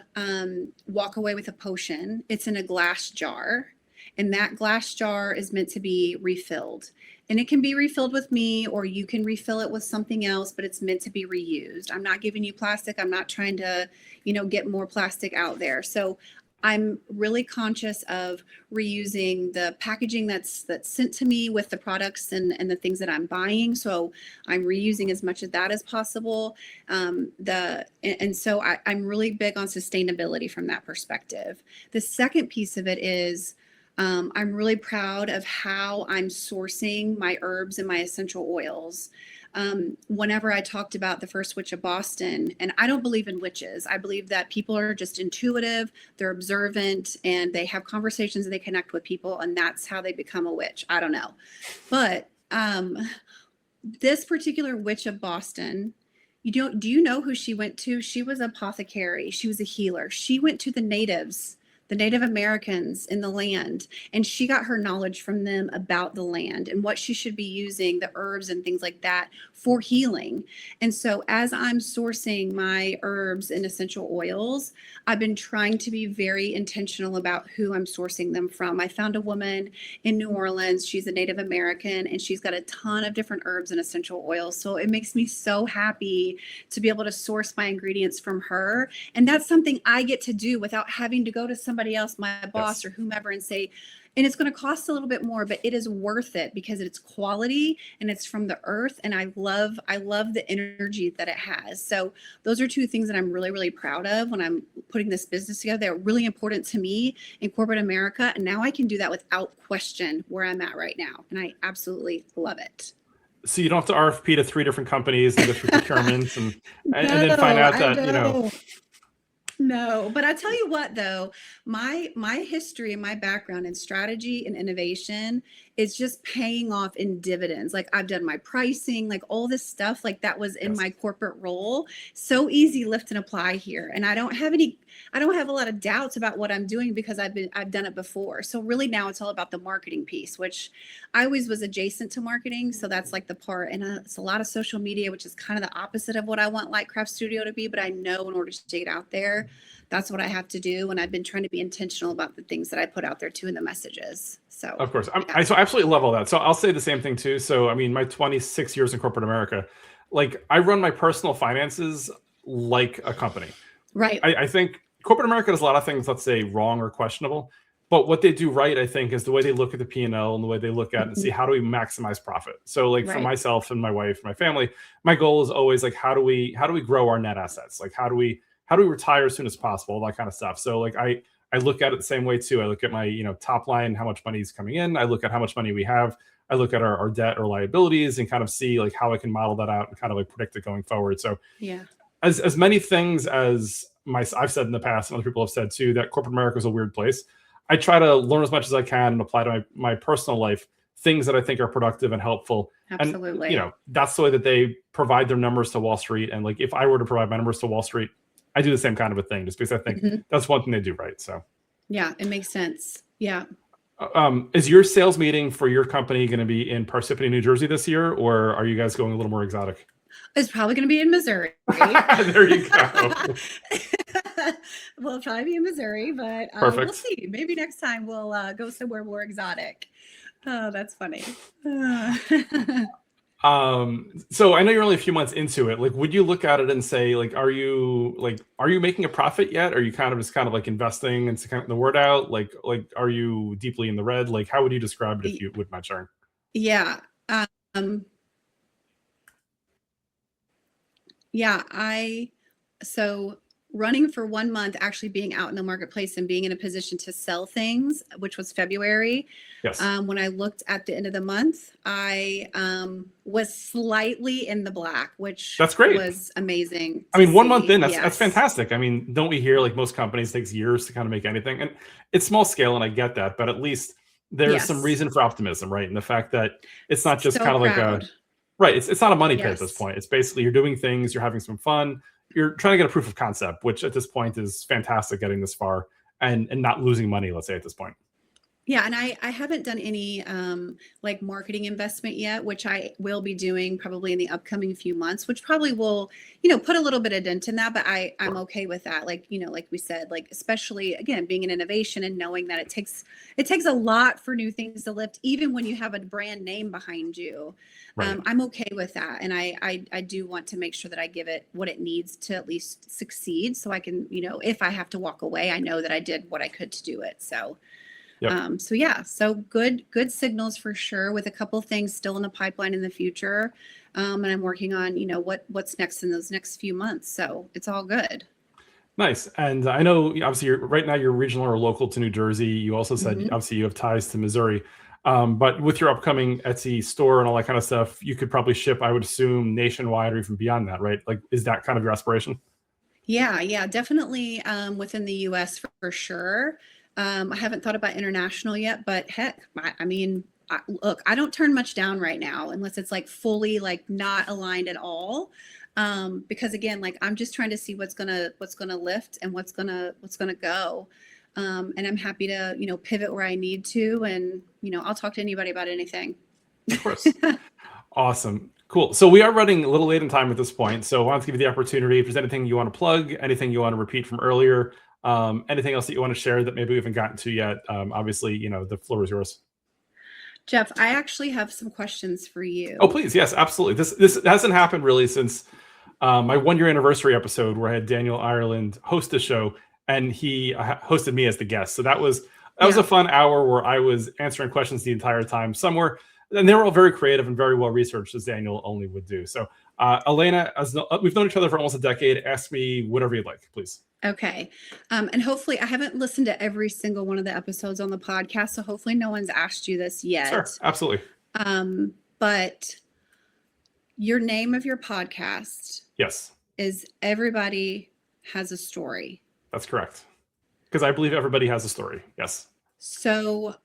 walk away with a potion, it's in a glass jar, and that glass jar is meant to be refilled. And it can be refilled with me, or you can refill it with something else, but it's meant to be reused. I'm not giving you plastic. I'm not trying to, get more plastic out there. So I'm really conscious of reusing the packaging that's sent to me with the products and the things that I'm buying. So I'm reusing as much of that as possible. So I'm really big on sustainability from that perspective. The second piece of it is I'm really proud of how I'm sourcing my herbs and my essential oils. Whenever I talked about the first witch of Boston, and I don't believe in witches. I believe that people are just intuitive, they're observant, and they have conversations and they connect with people, and that's how they become a witch. I don't know. But this particular witch of Boston, do you know who she went to? She was an apothecary. She was a healer. She went to the Native Americans in the land, and she got her knowledge from them about the land and what she should be using, the herbs and things like that for healing. And so as I'm sourcing my herbs and essential oils, I've been trying to be very intentional about who I'm sourcing them from. I found a woman in New Orleans. She's a Native American, and she's got a ton of different herbs and essential oils. So it makes me so happy to be able to source my ingredients from her. And that's something I get to do without having to go to somebody else, my boss or whomever, and say, and it's going to cost a little bit more, but it is worth it because it's quality and it's from the earth. And I love the energy that it has. So those are two things that I'm really, really proud of when I'm putting this business together. They're really important to me in corporate America. And now I can do that without question where I'm at right now. And I absolutely love it. So you don't have to RFP to 3 different companies and go through procurements and then find out that, No, but I tell you what, though, my history and my background in strategy and innovation it's just paying off in dividends. Like I've done my pricing, like all this stuff, like that was in my corporate role. So easy, lift and apply here. And I don't have a lot of doubts about what I'm doing because I've done it before. So really now it's all about the marketing piece, which I always was adjacent to marketing. So that's like the part, and it's a lot of social media, which is kind of the opposite of what I want Lightcraft Studio to be. But I know in order to get out there, that's what I have to do. And I've been trying to be intentional about the things that I put out there too in the messages. So of course, I absolutely love all that. So I'll say the same thing too. So I mean, my 26 years in corporate America, like I run my personal finances like a company. Right. I think corporate America does a lot of things, let's say, wrong or questionable. But what they do right, I think, is the way they look at the P&L and the way they look at it and see how do we maximize profit. So like for myself and my wife and my family, my goal is always like, how do we grow our net assets? Like how do we retire as soon as possible, all that kind of stuff. So like I look at it the same way too. I look at my, top line, how much money is coming in. I look at how much money we have. I look at our debt or liabilities and kind of see like how I can model that out and kind of like predict it going forward. So yeah, as many things as I've said in the past, and other people have said too, that corporate America is a weird place. I try to learn as much as I can and apply to my personal life things that I think are productive and helpful. Absolutely. And that's the way that they provide their numbers to Wall Street. And like if I were to provide my numbers to Wall Street, I do the same kind of a thing, just because I think that's one thing they do right. So yeah, it makes sense. Yeah. Is your sales meeting for your company going to be in Parsippany, New Jersey this year, or are you guys going a little more exotic? It's probably going to be in Missouri. There you go. We'll probably be in Missouri, but we'll see. Maybe next time we'll go somewhere more exotic. Oh, that's funny. So I know you're only a few months into it. Like, would you look at it and say, like, are you making a profit yet? Are you kind of like investing and kind of the word out? Like, are you deeply in the red? Like, how would you describe it if you would mind sharing? Yeah. So running for 1 month, actually being out in the marketplace and being in a position to sell things, which was February. Yes. When I looked at the end of the month, I was slightly in the black, which that's great. Was amazing. I mean, 1 month in, that's fantastic. I mean, don't we hear like most companies takes years to kind of make anything, and it's small scale, and I get that, but at least there's some reason for optimism, right? And the fact that it's not just kind of like it's not a money pit at this point. It's basically you're doing things, you're having some fun, you're trying to get a proof of concept, which at this point is fantastic getting this far and not losing money, let's say at this point. Yeah. And I haven't done any like marketing investment yet, which I will be doing probably in the upcoming few months, which probably will, put a little bit of dent in that, but I'm okay with that. Like, like we said, like, especially again, being in innovation and knowing that it takes a lot for new things to lift, even when you have a brand name behind you. Right. I'm okay with that. And I do want to make sure that I give it what it needs to at least succeed. So I can, if I have to walk away, I know that I did what I could to do it. So yep. So good signals for sure, with a couple of things still in the pipeline in the future. And I'm working on, what's next in those next few months. So it's all good. Nice. And I know obviously right now you're regional or local to New Jersey. You also said obviously you have ties to Missouri. But with your upcoming Etsy store and all that kind of stuff, you could probably ship, I would assume, nationwide or even beyond that, right? Like, is that kind of your aspiration? Yeah, definitely within the US for sure. I haven't thought about international yet, but heck, I mean, look, I don't turn much down right now unless it's like fully like not aligned at all. Because again, like I'm just trying to see what's gonna lift and what's gonna go. And I'm happy to, pivot where I need to, and, I'll talk to anybody about anything. Of course. Awesome. Cool. So we are running a little late in time at this point. So I want to give you the opportunity. If there's anything you want to plug, anything you want to repeat from earlier, anything else that you want to share that maybe we haven't gotten to yet, obviously, the floor is yours. Jeff, I actually have some questions for you. Oh, please. Yes, absolutely. This hasn't happened really since my 1-year anniversary episode where I had Daniel Ireland host the show, and he hosted me as the guest. So that was a fun hour where I was answering questions the entire time. And they were all very creative and very well researched, as Daniel only would do. So Alaina, we've known each other for almost a decade. Ask me whatever you'd like, please. Okay. And hopefully I haven't listened to every single one of the episodes on the podcast, so hopefully no one's asked you this yet. Sure, absolutely. But your name of your podcast is Everybody Has a Story. That's correct. Because I believe everybody has a story. Yes. So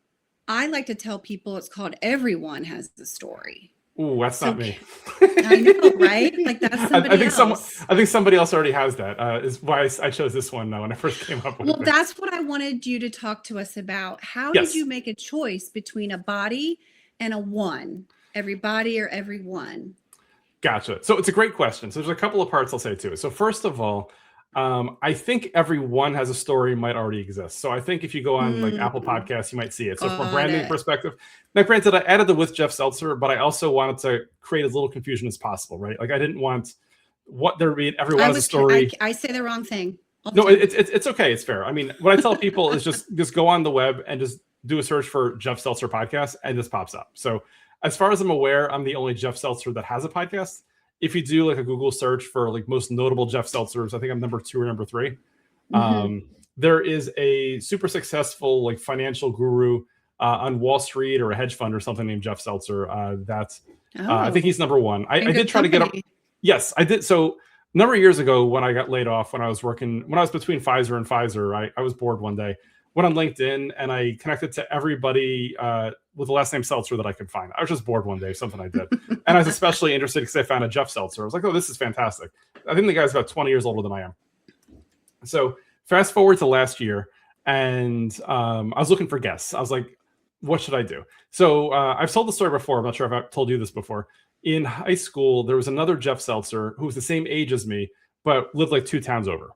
I like to tell people it's called Everyone Has a Story. Ooh, that's So not me. I know, right? Like that's somebody I think else. I think somebody else already has that. Is why I chose this one when I first came up with Well, it. that's what I wanted you to talk to us about. How did Yes. you make a choice between a body and a one? Everybody or everyone? Gotcha. So it's a great question. So there's a couple of parts I'll say to it. So first of all, I think everyone has a story might already exist. So I think if you go on like Apple Mm, Podcasts, you might see it. So from a got branding it. perspective, now granted, I added the with Jeff Seltzer, but I also wanted to create as little confusion as possible, right? Like I didn't want what there be. Everyone has a story. I say the wrong thing all the No, time. it's okay. It's fair. I mean, what I tell people is just go on the web and just do a search for Jeff Seltzer podcast, and this pops up. So as far as I'm aware, I'm the only Jeff Seltzer that has a podcast. If you do like a Google search for like most notable Jeff Seltzers, I think I'm number 2 or number 3. Mm-hmm. There is a super successful like financial guru on Wall Street or a hedge fund or something named Jeff Seltzer. I think Oh, he's number 1. I in did good try to get him. company. Yes, I did. So a number of years ago when I got laid off, when I was between Pfizer and Pfizer, I was bored one day. Went on LinkedIn and I connected to everybody with the last name Seltzer that I could find. I was just bored one day, something I did. And I was especially interested because I found a Jeff Seltzer. I was like, oh, this is fantastic. I think the guy's about 20 years older than I am. So fast forward to last year, and I was looking for guests. I was like, what should I do? So I've told the story before. I'm not sure if I've told you this before. In high school, there was another Jeff Seltzer who was the same age as me, but lived like 2 towns over.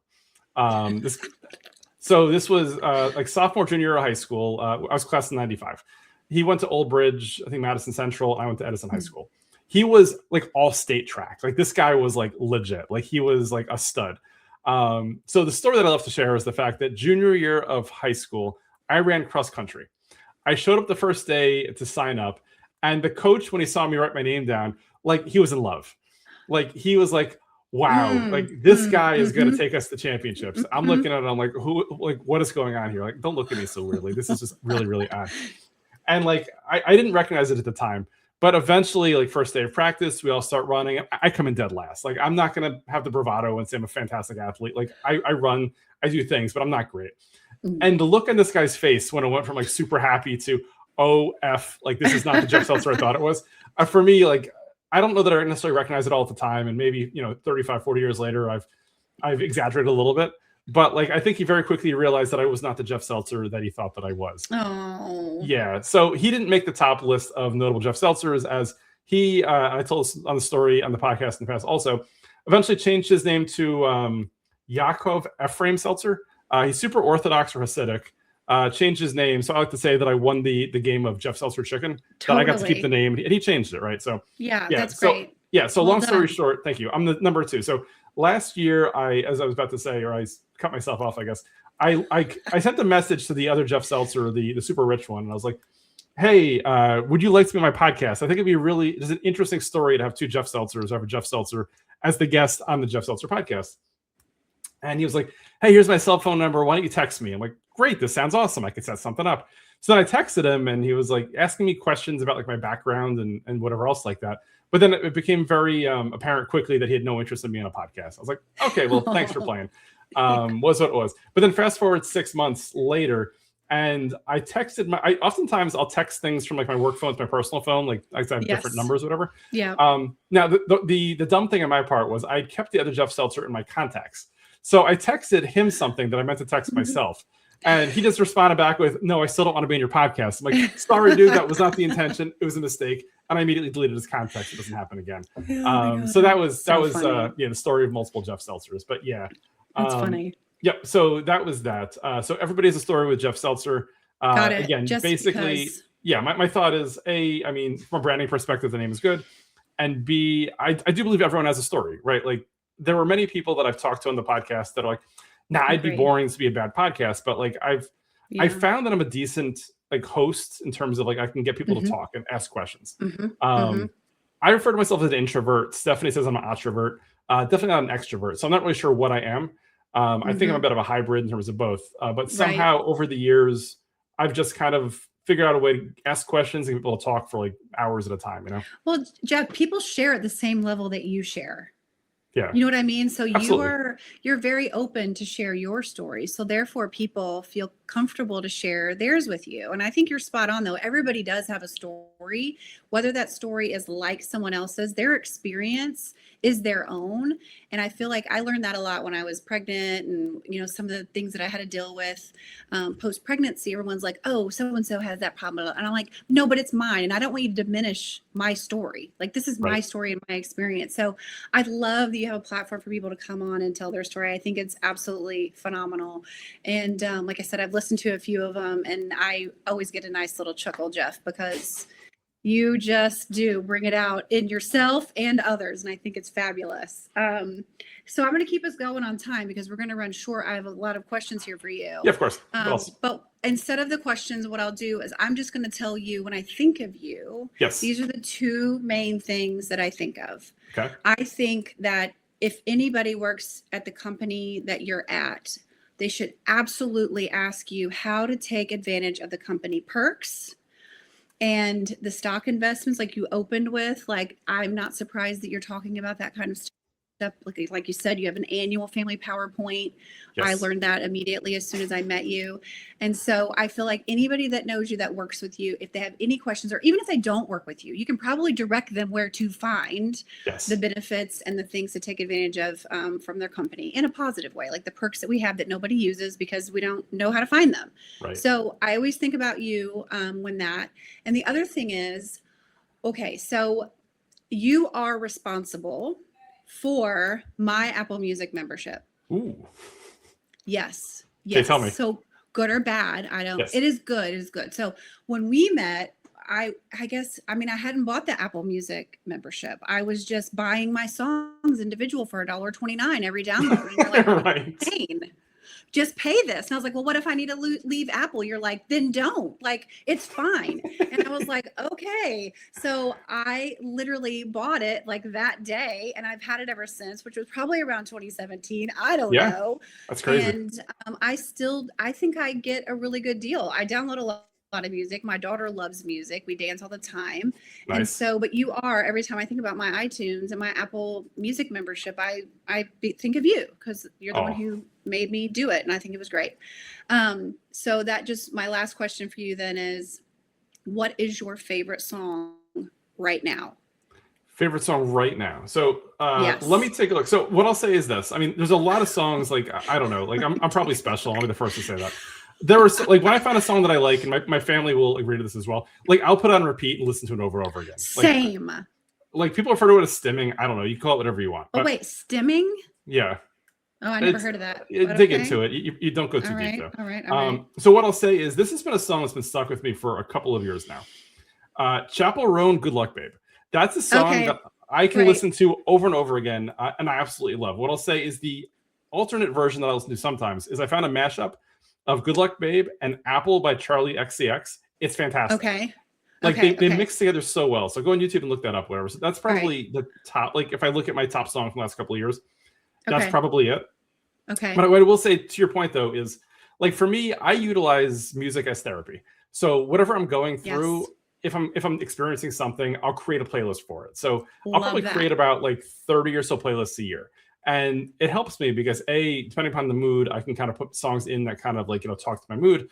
This was like sophomore, junior year of high school. I was class of 95. He went to Old Bridge, I think Madison Central. I went to Edison High School. He was like all state track. Like this guy was like legit. Like he was like a stud. So the story that I love to share is the fact that junior year of high school, I ran cross country. I showed up the first day to sign up, and the coach, when he saw me write my name down, like he was in love. Like he was like, wow, like this guy is going to take us to championships. I'm looking at it, I'm like, what is going on here? Like, don't look at me so weirdly. This is just really, really odd. And like, I didn't recognize it at the time, but eventually, like first day of practice, we all start running. I come in dead last. Like, I'm not going to have the bravado and say I'm a fantastic athlete. Like I run, I do things, but I'm not great. And the look on this guy's face when it went from like super happy to OF, like this is not the Jeff Seltzer I thought it was. For me, like, I don't know that I necessarily recognize it all at the time. And maybe, 35, 40 years later, I've exaggerated a little bit. But like, I think he very quickly realized that I was not the Jeff Seltzer that he thought that I was. Oh. Yeah. So he didn't make the top list of notable Jeff Seltzers, as he, I told us on the story on the podcast in the past also, eventually changed his name to Yaakov Ephraim Seltzer. He's super Orthodox or Hasidic. Changed his name. So I like to say that I won the game of Jeff Seltzer Chicken. Totally. That I got to keep the name, and he changed it, right? So yeah, that's great. Yeah. So Well long story done. short, thank you. I'm the number 2. So last year, as I was about to say, or I cut myself off, I guess. I sent a message to the other Jeff Seltzer, the super rich one, and I was like, hey, would you like to be on my podcast? I think it's an interesting story to have 2 Jeff Seltzers, or have a Jeff Seltzer as the guest on the Jeff Seltzer podcast. And he was like, hey, here's my cell phone number. Why don't you text me? I'm like, great, this sounds awesome. I could set something up. So then I texted him, and he was like asking me questions about like my background and whatever else like that. But then it became very apparent quickly that he had no interest in me on a podcast. I was like, okay, well, thanks for playing. Was what it was. But then fast forward 6 months later, and I texted oftentimes I'll text things from like my work phone to my personal phone, like I have different numbers or whatever. Yeah. Now the dumb thing on my part was I kept the other Jeff Seltzer in my contacts. So I texted him something that I meant to text myself. And he just responded back with, no, I still don't want to be in your podcast. I'm like, sorry, dude, that was not the intention. It was a mistake. And I immediately deleted his contacts. It doesn't happen again. So that was the story of multiple Jeff Seltzers. But yeah. That's funny. Yep. So that was that. So everybody has a story with Jeff Seltzer. Got it. Again, Just basically, because. yeah, my thought is, A, I mean, from a branding perspective, the name is good. And B, I do believe everyone has a story, right? Like, there were many people that I've talked to on the podcast that are like, nah, I'd be boring to be a bad podcast. But like I found that I'm a decent like host in terms of like I can get people to talk and ask questions. I refer to myself as an introvert. Stephanie says I'm an extrovert. Definitely not an extrovert. So I'm not really sure what I am. I think I'm a bit of a hybrid in terms of both. But somehow over the years, I've just kind of figured out a way to ask questions and people to talk for like hours at a time, Well, Jeff, people share at the same level that you share. Yeah. You know what I mean? So Absolutely. you're very open to share your story. So therefore people feel comfortable to share theirs with you. And I think you're spot on, though. Everybody does have a story, whether that story is like someone else's, their experience is their own. And I feel like I learned that a lot when I was pregnant, and, you know, some of the things that I had to deal with post-pregnancy. Everyone's like, oh, so-and-so has that problem. And I'm like, no, but it's mine. And I don't want you to diminish my story. Like, this is my story and my experience. So I love that you have a platform for people to come on and tell their story. I think it's absolutely phenomenal. And like I said, I've listened to a few of them, and I always get a nice little chuckle, Jeff, because you just do bring it out in yourself and others. And I think it's fabulous. So I'm going to keep us going on time because we're going to run short. I have a lot of questions here for you. Yeah, of course. But instead of the questions, what I'll do is I'm just going to tell you when I think of you. Yes. These are the two main things that I think of. Okay. I think that if anybody works at the company that you're at, they should absolutely ask you how to take advantage of the company perks and the stock investments like you opened with. Like, I'm not surprised that you're talking about that kind of stuff. Like you said, you have an annual family PowerPoint. Yes. I learned that immediately as soon as I met you. And so I feel like anybody that knows you, that works with you, if they have any questions, or even if they don't work with you, you can probably direct them where to find the benefits and the things to take advantage of from their company in a positive way, like the perks that we have that nobody uses because we don't know how to find them. Right. So I always think about you when that. And the other thing is, okay, so you are responsible for my Apple Music membership. Ooh. Yes. Okay, tell me. So good or bad, I don't. Yes. It is good. It is good. So when we met, I guess, I mean, I hadn't bought the Apple Music membership. I was just buying my songs individual for $1.29 every download. And you're like, right. Insane. Just pay this. And I was like, well, what if I need to leave Apple? You're like, then don't. Like, it's fine. And I was like, okay. So I literally bought it like that day, and I've had it ever since, which was probably around 2017. I don't know. That's crazy. And I think I get a really good deal. I download a lot of music. My daughter loves music. We dance all the time. Nice. And so, but you are, every time I think about my iTunes and my Apple Music membership, I think of you because you're the one who made me do it. And I think it was great. So that just, my last question for you then is, what is your favorite song right now? Favorite song right now. So Yes. let me take a look. So what I'll say is this. I mean, there's a lot of songs, like, I don't know, like I'm probably special. I'll be the first to say that. There were like, when I find a song that I like, and my family will agree to this as well, like I'll put it on repeat and listen to it over and over again. Same. Like people refer to it as stimming. I don't know. You call it whatever you want. But wait, stimming? Yeah. Oh, I never heard of that. Dig into it. You don't go too deep though. All right. So what I'll say is this has been a song that's been stuck with me for a couple of years now. Chapel Roan, Good Luck Babe. That's a song that I can listen to over and over again, and I absolutely love. What I'll say is the alternate version that I listen to sometimes is I found a mashup of Good Luck Babe and Apple by Charlie XCX. It's fantastic. Okay. Like they mix together so well. So go on YouTube and look that up, whatever. So that's probably the top. Like if I look at my top songs from the last couple of years, that's probably it. Okay. But what I will say to your point though is, like for me, I utilize music as therapy. So whatever I'm going through, if I'm experiencing something, I'll create a playlist for it. So I'll probably create about like 30 or so playlists a year. And it helps me because depending upon the mood, I can kind of put songs in that kind of like, talk to my mood.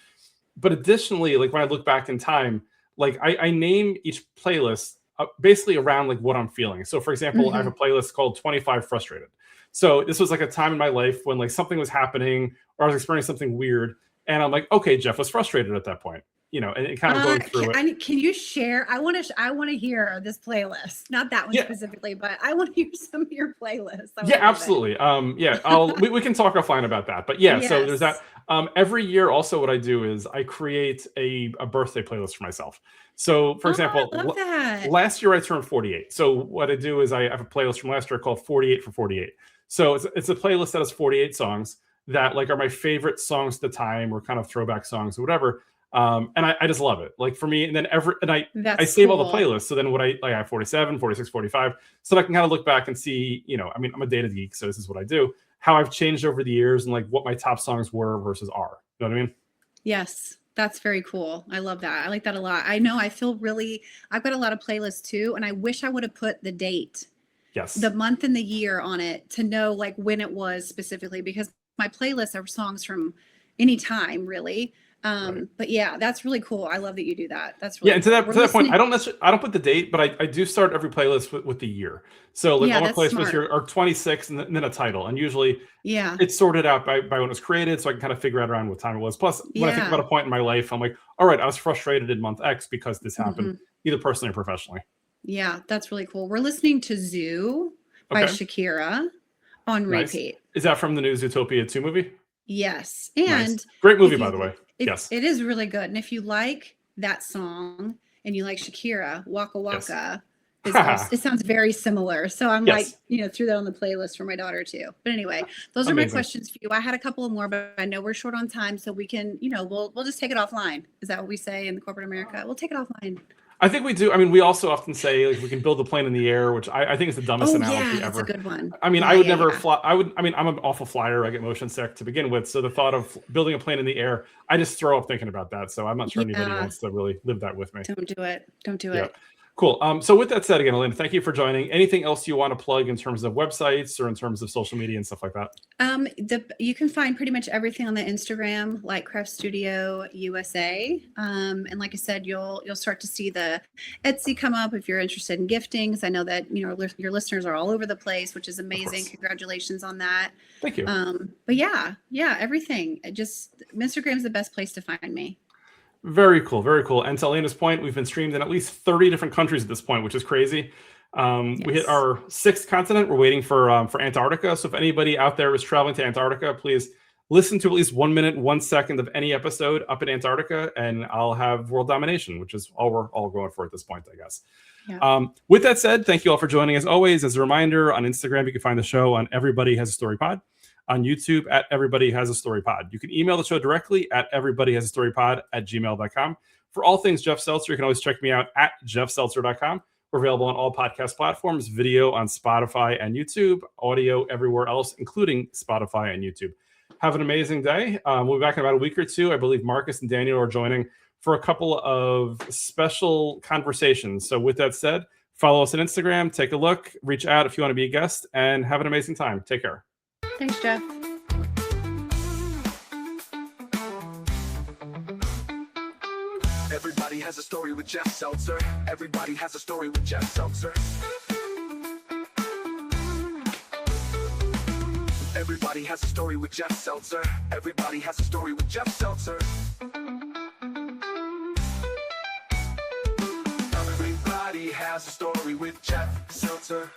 But additionally, like when I look back in time, like I name each playlist basically around like what I'm feeling. So for example, I have a playlist called 25 Frustrated. So this was like a time in my life when like something was happening or I was experiencing something weird. And I'm like, okay, Jeff was frustrated at that point. And kind of going through it. Can you share? I want to hear this playlist, not that one specifically, but I want to hear some of your playlists. Absolutely. We can talk offline about that. But so there's that. Every year, also, what I do is I create a birthday playlist for myself. So, for example, last year I turned 48. So what I do is I have a playlist from last year called 48 for 48. So it's a playlist that has 48 songs that like are my favorite songs at the time or kind of throwback songs or whatever. And I just love it. Like for me, and then I save all the playlists. So then I have 47, 46, 45. So I can kind of look back and see, I mean, I'm a data geek, so this is what I do, how I've changed over the years and like what my top songs were versus are. You know what I mean? Yes. That's very cool. I love that. I like that a lot. I know I've got a lot of playlists too. And I wish I would have put the date, the month and the year on it to know like when it was specifically, because my playlists are songs from anytime really. Right. But yeah, that's really cool. I love that you do that. That's really Yeah, and to cool. that We're to that point, listening. I don't put the date, but I do start every playlist with the year. So like Yeah, all my that's playlists this smart. year are 26 and then a title, and usually Yeah. it's sorted out by when it was created, so I can kind of figure out around what time it was. Plus, when I think about Yeah. a point in my life, I'm like, all right, I was frustrated in month X because this happened, Hmm. either personally or professionally. Yeah, that's really cool. We're listening to Zoo by Okay, Shakira on nice. repeat. Is that from the new Zootopia 2 movie? Yes. Nice. And Great movie, if by the way. you it, Yes. it is really good. And if you like that song and you like Shakira, Waka Yes. Waka is also, it sounds very similar. So I'm like, Yes. threw that on the playlist for my daughter too. But anyway, those are my Amazing. questions for you. I had a couple more, but I know we're short on time, so we can, we'll just take it offline. Is that what we say in the corporate America? We'll take it offline. I think we do. I mean, we also often say like we can build a plane in the air, which I think is the dumbest Oh yeah, analogy that's a ever. good one. I mean, I Yeah, would yeah, never yeah. fly. I mean, I'm an awful flyer. I get motion sick to begin with. So the thought of building a plane in the air, I just throw up thinking about that. So I'm not sure anybody Yeah, wants to really live that with me. don't do it. Don't do Yeah. it. Cool. So with that said, again, Alaina, thank you for joining. Anything else you want to plug in terms of websites or in terms of social media and stuff like that? You can find pretty much everything on the Instagram, Lightcraft Studio USA. And like I said, you'll start to see the Etsy come up if you're interested in gifting. Because I know that your listeners are all over the place, which is amazing. Congratulations on that. Thank you. But yeah, everything. Instagram is the best place to find me. Very cool. Very cool. And to Alaina's point, we've been streamed in at least 30 different countries at this point, which is crazy. We hit Yes. our 6th continent. We're waiting for Antarctica. So if anybody out there is traveling to Antarctica, please listen to at least 1 minute, 1 second of any episode up in Antarctica, and I'll have world domination, which is all we're all going for at this point, I guess. Yeah. With that said, thank you all for joining. As always, as a reminder, on Instagram, you can find the show on Everybody Has a Story Pod. On YouTube at Everybody Has a Story Pod. You can email the show directly at everybodyhasastorypod@gmail.com. For all things Jeff Seltzer, you can always check me out at jeffseltzer.com. We're available on all podcast platforms, video on Spotify and YouTube, audio everywhere else, including Spotify and YouTube. Have an amazing day. We'll be back in about a week or two. I believe Marcus and Daniel are joining for a couple of special conversations. So with that said, follow us on Instagram, take a look, reach out if you want to be a guest, and have an amazing time. Take care. Thanks, Jeff. Everybody has a story with Jeff Seltzer. Everybody has a story with Jeff Seltzer. Everybody has a story with Jeff Seltzer. Everybody has a story with Jeff Seltzer. Everybody has a story with Jeff Seltzer.